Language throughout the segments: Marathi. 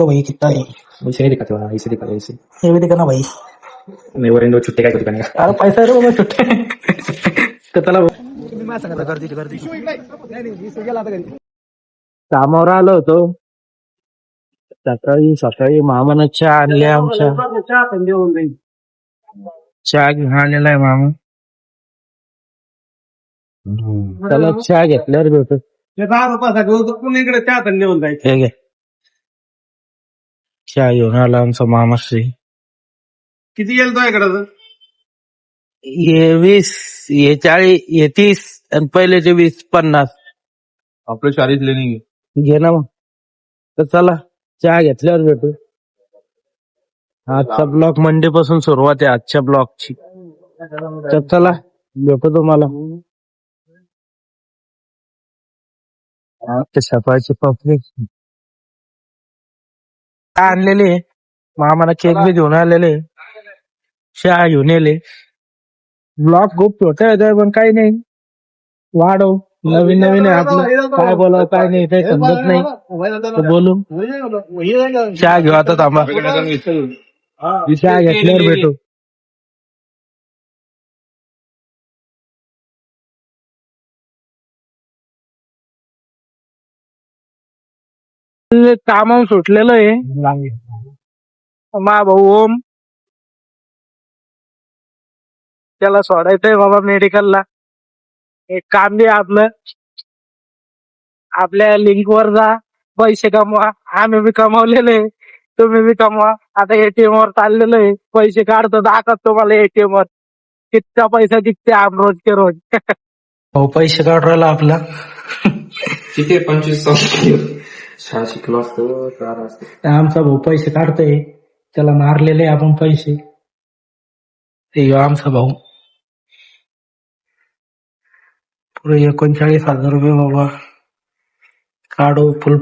तो भाई कितना है? वैसे नहीं दिखाते वहाँ, ऐसे दिखाते ऐसे। ये भी दिखाना भाई। मैं वो छुट्टे काय दिखाने का। अरे पैसा रे बाबा छुट्टे तर त्याला कामावर आलो होतो सकाळी सकाळी मामानं चहा आणले आमच्या चहा घेऊन आलेला आहे मामा. त्याला चहा घेतल्यावर भेटत 10 रुपयासाठी इकडे चहा थंडी होऊन जायचं. हे घे चहा घेऊन आला आमचा मामाश्री. किती गेल तो इकडं? हे 20 हे 40 हे 30 आणि पहिलेचे 20-50 आपल्या शाळेतले नाही. घे ना मग. तर चला चहा घेतल्यावर भेटू. आजचा ब्लॉग मंडे पासून सुरुवात आहे आजच्या ब्लॉगची. तर चला भेटू तुम्हाला. सकाळचे पपरे आणलेले मामाला केक बी घेऊन आलेले चहा घेऊन येले. ब्लॉग खूप छोटा आहे पण काही नाही वाढव. नवीन नवीन आहे आपलं. काय बोलावं काय नाही काही समजत नाही तर बोलू. चहा घेऊ आता थांबा. चहा घेतल्यावर भेटू. कामावर सुटलेलं आहे मा भाऊ ओम. त्याला सोडायचंय बाबा मेडिकलला. एक काम दे आपलं. आपल्या लिंक वर जा पैसे कमवा. आम्ही बी कमावलेले तुम्ही बी कमवा. आता एटीएम वर चाललेलो आहे पैसे काढतो दाखवत तुम्हाला एटीएम वर कितना पैसा दिखते आम रोज के रोज. भाऊ पैसे काढ राहिला आपला. किती 25 शाळा शिकलो असतो तर असतो. आमचा भाऊ पैसे काढतोय. त्याला मारलेले आपण पैसे. ते ह्यो आमचा भाऊ. पुरे 39,000 रुपये बाबा. काढो फुल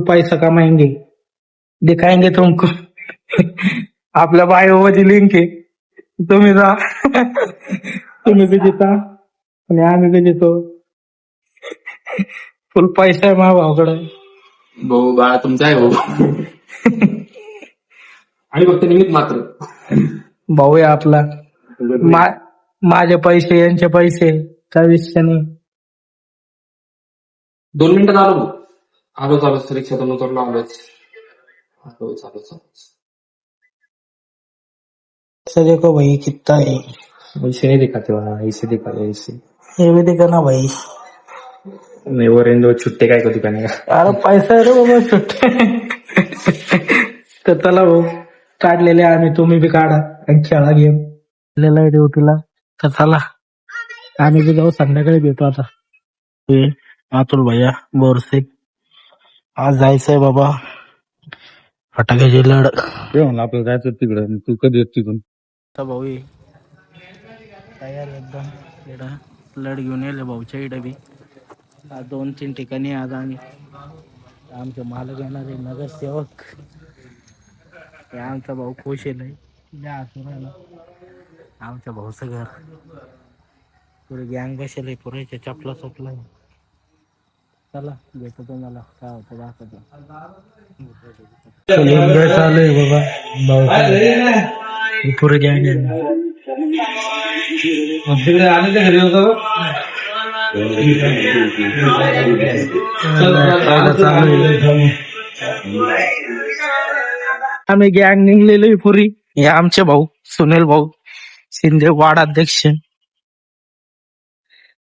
पैसा कमाएंगे दिखाएंगे तुमको. आपल्या बायोमध्ये लिंक आहे. तुम्ही जा. तुम्ही बी देता आणि आम्ही बी देतो. फुल पैसा आहे माझ्या भावाकडे. भाऊ बाळा तुमचा आहे भाऊ. आणि फक्त निमित्त मात्र भाऊ आहे आपला. माझे पैसे यांचे पैसे काय विषय नाही. 2 मिनिटात आलो रिक्षातून उतरलो आलोच. चालू ऐसा देखो भाई कितना है. वैसे नहीं दिखाते वहाँ, ऐसे दिखाते ऐसे. ये भी दिखाना भाई. मैं वो छुट्टे काय दिखाने का. अरे पैसा आहे रे बाबा छुट्टे तर चला भाऊ काढलेले आम्ही. तुम्ही बी काढा आणि खेळा गेम. आलेला आहे ड्युटीला तर चला आम्ही बी जाऊ. संध्याकाळी भेटू आता. अतुल भैया बोरसे आज जायचंय बाबा फटाक्याची लढ. आपल्याला जायचं तिकडे. तू कधी येत तिकडून? भाऊ तयार एकदम इकडं लढ घेऊन येले भाऊच्या इकडे बी. 2-3 ठिकाणी आज आम्ही आमचे मालक येणारे नगरसेवक. हे आमचा भाऊ खुश आहे. आमच्या भाऊचं घर पुरे गँग बसेल पुरेच्या चपला चपला. चला भेटतो तुम्हाला काय होतं दाखवतो. चालू आहे बाबा. पुरे गँग तिकडे आले घरी होतो. आम्ही गँग निघलेलो पुरी. हे आमचे भाऊ सुनील भाऊ शिंदे वार्डाध्यक्ष.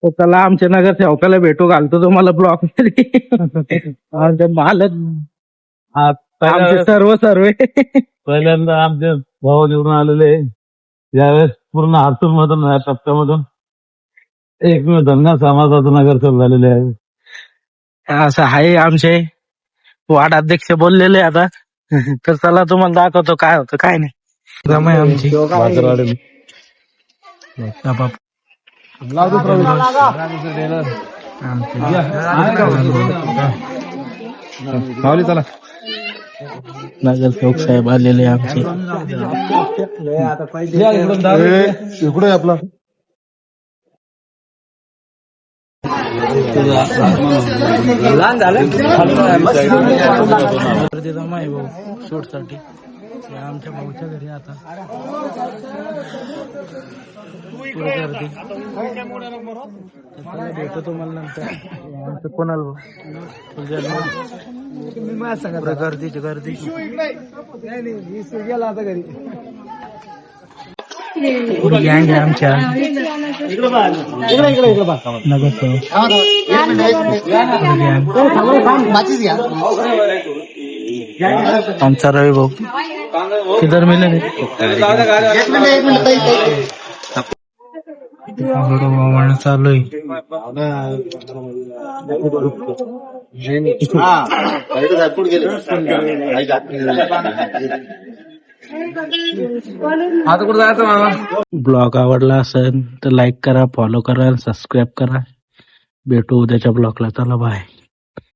तर त्याला आमच्या नगरसेवकाला भेटू घालतो तुम्हाला ब्लॉक मध्ये. आमचे मालक आमचे सर्व पहिल्यांदा आमचे भाऊ निवडून आलेले यावेळेस पूर्ण हातूर मधून या टप्प्यामधून एकमेव धनगर समाजाचा नगरसेवक झालेले आहे. असं आहे आमचे वार्डाध्यक्ष बोललेले आता. तर चला तुम्हाला दाखवतो काय होतं काय नाही. जमाय आमची चला नगरसेवक साहेब आलेले आमचे. इकडे आपला गर्दी जमा आहे भाऊ शूटसाठी. हे आमच्या भाऊच्या घरी आता पुढे गर्दी. चला भेटतो तुम्हाला नंतर. हे आमचं कोणाल भाऊ पुढे गर्दीची गर्दी. पुढे गँग आहे आमच्या आमचा रवी भाऊ किधर मिले चालू आहे. ब्लॉग आवडला असेल तर लाईक करा, फॉलो करा, सबस्क्राईब करा. भेटू उद्याच्या ब्लॉगला. चला बाय.